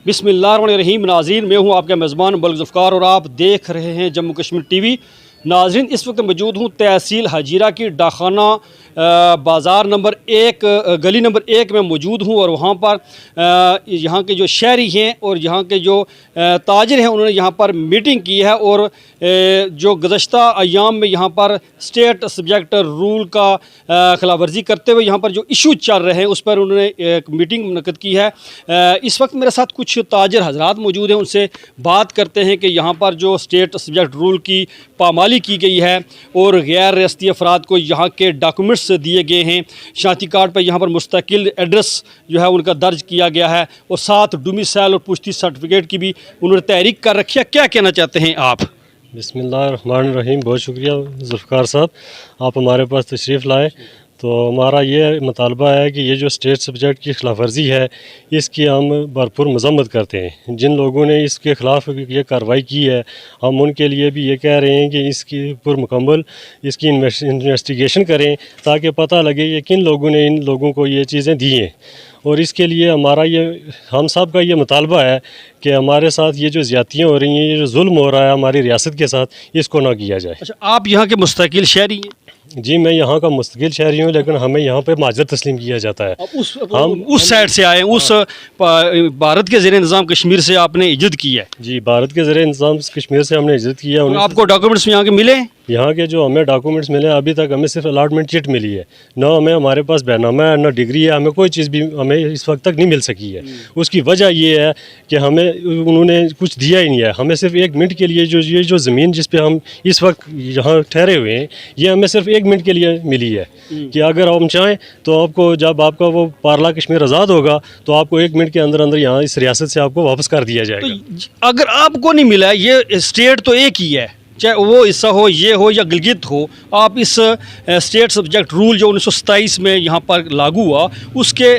बिस्मिल्लाहिर्रहमानिर्रहीम। नाज़रीन, मैं हूं आपका मेज़बान बल्क ज़ुफ़्कार और आप देख रहे हैं जम्मू कश्मीर टीवी। नाज़रीन, इस वक्त मौजूद हूं तहसील हजीरा की डाखाना बाज़ार नंबर 1 गली नंबर 1 में मौजूद हूं और वहां पर यहां के जो शहरी हैं और यहां के जो ताजिर हैं उन्होंने यहां पर मीटिंग की है और जो गुज़श्ता अय्याम में यहां पर स्टेट सब्जेक्ट रूल का खिलाफ वर्जी करते हुए यहां पर जो इशू चल रहे हैं उस पर उन्होंने एक मीटिंग मुनक़्क़द की है। इस वक्त मेरे साथ कुछ ताजिर हजरात मौजूद हैं, उनसे बात करते हैं कि यहाँ पर जो स्टेट सब्जेक्ट रूल की पामाली की गई है और गैर रियासती अफराद को यहाँ के डॉक्यूमेंट्स दिए गए हैं, शनाख्ती कार्ड पर यहाँ पर मुस्तकिल एड्रेस जो है उनका दर्ज किया गया है और साथ डोमिसाइल और पुश्ती सर्टिफिकेट की भी उन्होंने तहरीक कर रखी है। क्या कहना चाहते हैं आप? बिस्मिल्लाहिर्रहमानिर्रहीम। बहुत शुक्रिया ज़ुफ़्कार साहब, आप हमारे पास तशरीफ़ लाए। तो हमारा ये मुतालबा है कि ये जो स्टेट सब्जेक्ट की खिलाफ वर्जी है इसकी हम भरपूर मज़म्मत करते हैं। जिन लोगों ने इसके ख़िलाफ़ ये कार्रवाई की है हम उनके लिए भी ये कह रहे हैं कि इसकी पुरमुकम्मल इसकी इन्वेस्टिगेशन करें ताकि पता लगे कि किन लोगों ने इन लोगों को ये चीज़ें दी हैं। और इसके लिए हमारा ये हम सब का ये मुतालबा है कि हमारे साथ ये जो ज़्यादतियाँ हो रही हैं, ये जो जुल्म हो रहा है हमारी रियासत के साथ, इसको ना किया जाए। अच्छा, आप यहाँ के मुस्तकिल शहरी हैं? जी, मैं यहाँ का मुस्तकिल शहरी हूँ, लेकिन हमें यहाँ पे माजर तस्लीम किया जाता है। हम उस साइड से आए हैं, उस भारत के ज़ेरे निज़ाम कश्मीर से आपने इज्जत की है? जी, भारत के ज़ेरे निज़ाम कश्मीर से हमने इज्जत की है। आपको डॉक्यूमेंट्स यहाँ के मिले? यहाँ के जो हमें डॉक्यूमेंट्स मिले अभी तक हमें सिर्फ अलॉटमेंट चिट मिली है, ना हमें हमारे पास बैनामा है ना डिग्री है, हमें कोई चीज़ भी हमें इस वक्त तक नहीं मिल सकी है। उसकी वजह ये है कि हमें उन्होंने कुछ दिया ही नहीं है। हमें सिर्फ 1 मिनट के लिए ये जो ज़मीन जिस पे हम इस वक्त यहाँ ठहरे हुए हैं ये हमें सिर्फ 1 मिनट के लिए मिली है कि अगर हम चाहें तो आपको जब आपका वो पारला कश्मीर आज़ाद होगा तो आपको 1 मिनट के अंदर अंदर यहाँ इस रियासत से आपको वापस कर दिया जाएगा। तो अगर आपको नहीं मिला, ये स्टेट तो एक ही है, चाहे वो हिस्सा हो, ये हो या गिलगित हो, आप इस स्टेट सब्जेक्ट रूल जो 1927 में यहाँ पर लागू हुआ उसके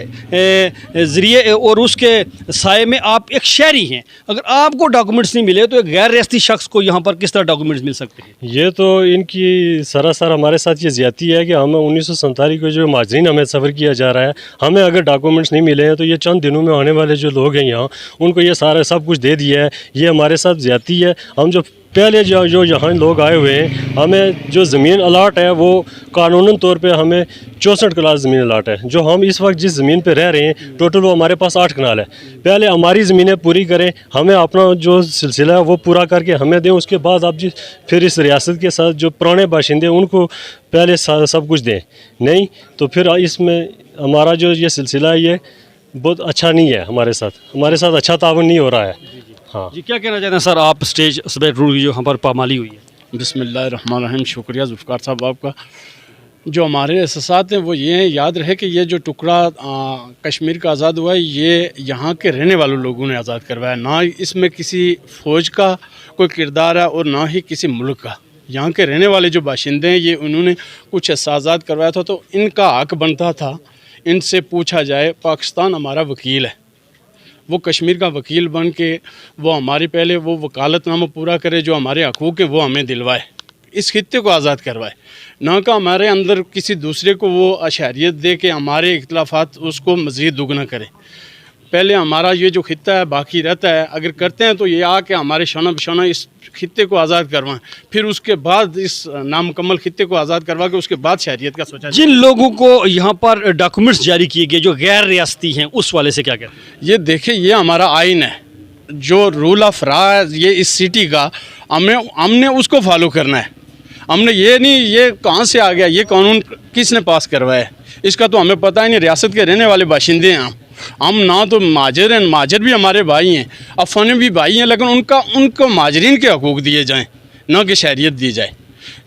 ज़रिए और उसके साए में आप एक शहरी हैं, अगर आपको डॉक्यूमेंट्स नहीं मिले तो एक गैर रियासती शख्स को यहाँ पर किस तरह डॉक्यूमेंट्स मिल सकते हैं? ये तो इनकी सरासर हमारे साथ ये ज़्यादती है कि हमें 1947 को जो माजरीन हमें सफ़र किया जा रहा है, हमें अगर डॉक्यूमेंट्स नहीं मिले हैं तो ये चंद दिनों में आने वाले जो लोग हैं यहाँ उनको ये सारा सब कुछ दे दिया है। ये हमारे साथ ज़्यादती है। हम जो पहले जो यहाँ लोग आए हुए हैं हमें जो ज़मीन अलाट है वो कानूनन तौर पे हमें 64 कनाल ज़मीन अलाट है। जो हम इस वक्त जिस ज़मीन पे रह रहे हैं टोटल वो हमारे पास 8 कनाल है। पहले हमारी ज़मीनें पूरी करें, हमें अपना जो सिलसिला है वो पूरा करके हमें दें, उसके बाद आप फिर इस रियासत के साथ जो पुराने बाशिंदे उनको पहले सब कुछ दें। नहीं तो फिर इसमें हमारा जो ये सिलसिला है ये बहुत अच्छा नहीं है, हमारे साथ अच्छा ताउन नहीं हो रहा है। हाँ जी, क्या कहना चाहते हैं सर आप स्टेट सब्जेक्ट रूल की जो यहाँ पर पामाली हुई है? बिस्मिल्लाहिर्रहमानिर्रहीम। शुक्रिया ज़ुफ़्कार साहब आपका। जो हमारे एहसासात हैं वो ये हैं, याद रहे कि ये जो टुकड़ा कश्मीर का आज़ाद हुआ है ये यहाँ के रहने वालों लोगों ने आज़ाद करवाया, ना इसमें किसी फ़ौज का कोई किरदार है और ना ही किसी मुल्क का। यहाँ के रहने वाले जो बाशिंदे हैं ये उन्होंने कुछ ऐसा आज़ाद करवाया था तो इनका हक बनता था इनसे पूछा जाए। पाकिस्तान हमारा वकील है, वो कश्मीर का वकील बन के वो हमारे पहले वो वकालतनामा पूरा करे, जो हमारे हकूक़ हैं वो हमें दिलवाए, इस खित्ते को आज़ाद करवाए, ना कि हमारे अंदर किसी दूसरे को वो अशहरियत दे के हमारे इख्तलाफात उसको मज़ीद दुगना करे। पहले हमारा ये जो खित्ता है बाकी रहता है, अगर करते हैं तो ये आके हमारे शाना बशाना इस खित्ते को आज़ाद करवाएं, फिर उसके बाद इस नामुकम्मल खित्ते को आज़ाद करवा के उसके बाद शहरियत का सोचा। जिन लोगों को यहाँ पर डॉक्यूमेंट्स जारी किए गए जो गैर रियासती हैं उस वाले से क्या कहते हैं? ये देखिए, ये हमारा आइन है, जो रूल ऑफ लॉ है ये इस सिटी का, हमने उसको फॉलो करना है। हमने ये नहीं ये कहाँ से आ गया, ये कानून किसने पास करवाया है इसका तो हमें पता ही नहीं। रियासत के रहने वाले बाशिंदे हैं हम ना तो माजर हैं, माजर भी हमारे भाई हैं, अफवाने भी भाई हैं, लेकिन उनको माजरीन के हकूक़ दिए जाएं, ना कि शहरियत दी जाए।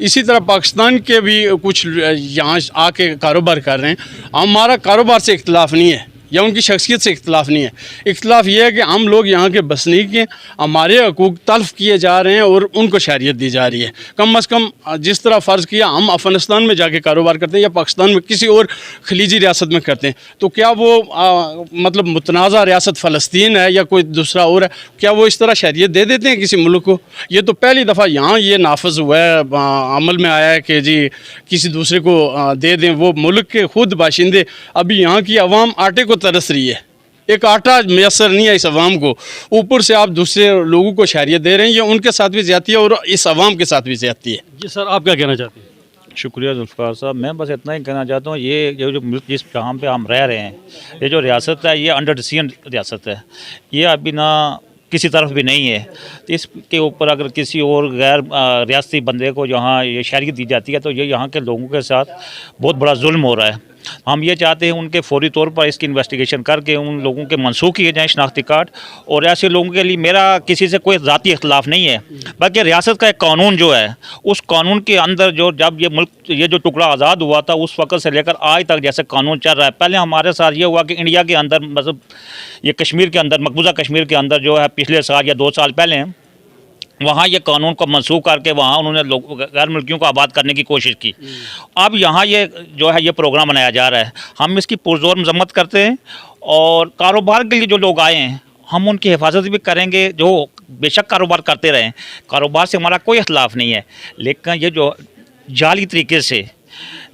इसी तरह पाकिस्तान के भी कुछ यहाँ आके कारोबार कर रहे हैं, हमारा कारोबार से इख्तलाफ नहीं है या उनकी शख्सियत से इख्तलाफ नहीं है। इख्तलाफ ये है कि हम लोग यहाँ के बसनीक हैं, हमारे हकूक़ तल्फ़ किए जा रहे हैं और उनको शहरियत दी जा रही है। कम अज़ कम जिस तरह फ़र्ज़ किया हम अफ़गानिस्तान में जाके कारोबार करते हैं या पाकिस्तान में किसी और खलीजी रियासत में करते हैं, तो क्या वो मतलब मुतनाज़ा रियासत फ़लस्तीन है या कोई दूसरा और है, क्या वो इस तरह शहरियत दे देते हैं किसी मुल्क को? ये तो पहली दफ़ा यहाँ ये नाफज हुआ है, अमल में आया है कि जी किसी दूसरे को दे दें। वो मुल्क के खुद बाशिंदे, अभी यहाँ की अवाम आटे को तरस रही है, एक आटा मैसर नहीं है इस अवाम को, ऊपर से आप दूसरे लोगों को शहरियत दे रहे हैं। ये उनके साथ भी ज़्यादती है और इस अवाम के साथ भी ज़्यादती है। जी सर, आप क्या कहना चाहते हैं? शुक्रिया जुल्फ़िकार साहब। मैं बस इतना ही कहना चाहता हूँ, ये जो मुल्क जिस जहाँ पे हम रह रहे हैं, ये जो रियासत है ये अंडर डिसीजन रियासत है, ये अभी ना किसी तरफ भी नहीं है। तो इसके ऊपर अगर किसी और गैर रियासती बंदे को यहाँ ये शहरियत दी जाती है तो ये यहाँ के लोगों के साथ बहुत बड़ा जुल्म हो रहा है। हम ये चाहते हैं उनके फौरी तौर पर इसकी इन्वेस्टिगेशन करके उन लोगों के मनसूख किए जाएँ शनाख्ती कार्ड। और ऐसे लोगों के लिए मेरा किसी से कोई ज़ाती इख्तलाफ नहीं है, बल्कि रियासत का एक कानून जो है उस कानून के अंदर जो जब ये मुल्क ये जो टुकड़ा आज़ाद हुआ था उस वक्त से लेकर आज तक जैसे कानून चल रहा है। पहले हमारे साथ ये हुआ कि इंडिया के अंदर मतलब ये कश्मीर के अंदर मकबूजा कश्मीर के अंदर जो है पिछले साल या 2 साल पहले वहाँ ये कानून को मनसूख करके वहाँ उन्होंने लोग गैर मुल्कियों को आबाद करने की कोशिश की। अब यहाँ ये जो है ये प्रोग्राम बनाया जा रहा है, हम इसकी पुरजोर मजम्मत करते हैं। और कारोबार के लिए जो लोग आए हैं हम उनकी हिफाजत भी करेंगे, जो बेशक कारोबार करते रहें, कारोबार से हमारा कोई इख्तलाफ नहीं है। लेकिन ये जो जाली तरीके से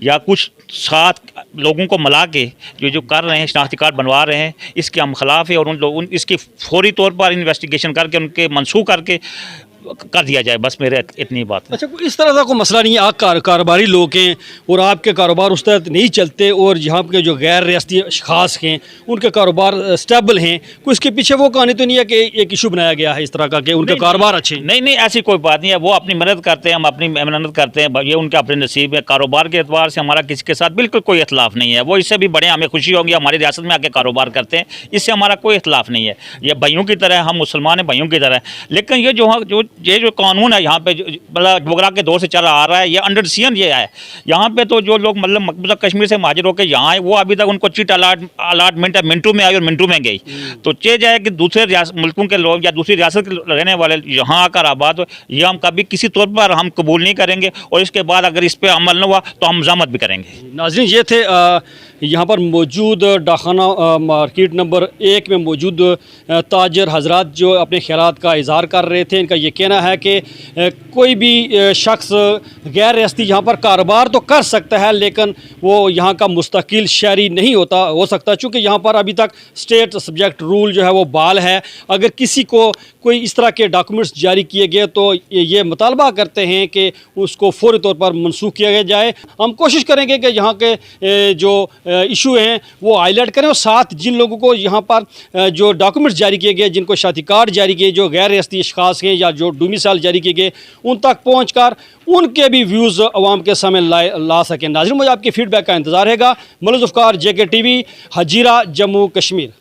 या कुछ साथ लोगों को मिला के जो कर रहे हैं शनाख्ती कार्ड बनवा रहे हैं, इसके हम खिलाफ है। और उन लोगों इसकी फौरी तौर पर इन्वेस्टिगेशन करके उनके मनसूख करके कर दिया जाए, बस मेरे इतनी बात है। अच्छा, कोई इस तरह का कोई मसला नहीं है, आप कारोबारी लोग हैं और आपके कारोबार उस तरह नहीं चलते और यहाँ के जो गैर रियासती अशखास हैं उनके कारोबार स्टेबल हैं, कोई इसके पीछे वो कहानी तो नहीं है कि एक इशू बनाया गया है इस तरह का कि उनके कारोबार अच्छे हैं? नहीं, ऐसी कोई बात नहीं है। वो अपनी मेहनत करते हैं, हम अपनी मेहनत करते हैं, ये उनके अपने नसीब है। कारोबार के एतबार से हमारा किसी के साथ बिल्कुल कोई इख्तलाफ नहीं है। वो इससे भी बड़े हमें खुशी होगी हमारी रियासत में आके कारोबार करते हैं, इससे हमारा कोई इख्तलाफ नहीं है। ये भाइयों की तरह, हम मुसलमान हैं भाइयों की तरह। लेकिन ये जो कानून है यहाँ पे मतलब बोगरा के दौर से चला आ रहा है, ये अंडर डिसीजन ये है। यहाँ पे तो जो लोग मतलब मकबूजा कश्मीर से महाजिर होकर यहाँ आए वो अभी तक उनको चिट अलाटमेंट है, मिनटों में आई और मिनटों में गई। तो चे जाए कि दूसरे मुल्कों के लोग या दूसरी रियासत के रहने वाले यहाँ आकर आबाद हो, ये हम कभी किसी तौर पर हम कबूल नहीं करेंगे। और इसके बाद अगर इस पर अमल न हुआ तो हम मज़ामत भी करेंगे। नाज़रीन, ये थे यहाँ पर मौजूद डाखाना मार्केट नंबर 1 में मौजूद ताजर हजरात जो अपने ख्यालात का इजहार कर रहे थे। इनका ये कहना है कि कोई भी शख्स गैर रियासती यहाँ पर कारोबार तो कर सकता है लेकिन वो यहाँ का मुस्तकिल शहरी नहीं हो सकता, चूँकि यहाँ पर अभी तक स्टेट सब्जेक्ट रूल जो है वो बाल है। अगर किसी को कोई इस तरह के डॉक्यूमेंट्स जारी किए गए तो ये मुतालबा करते हैं कि उसको फौरी तौर पर मनसूख किया जाए। हम कोशिश करेंगे कि यहाँ के जो इशू हैं वो हाईलाइट करें और साथ जिन लोगों को यहाँ पर जो डॉक्यूमेंट्स जारी किए गए, जिनको शनाख्ती कार्ड जारी किए, जो गैर रियासती अशखास हैं या जो डोमिसाइल जारी किए गए, उन तक पहुँचकर उनके भी व्यूज़ अवाम के सामने ला सकें। नाज़रीन, मुझे आपके फीडबैक का इंतज़ार रहेगा। Malak Zulfikar, JK TV, Hazira, Jammu Kashmir.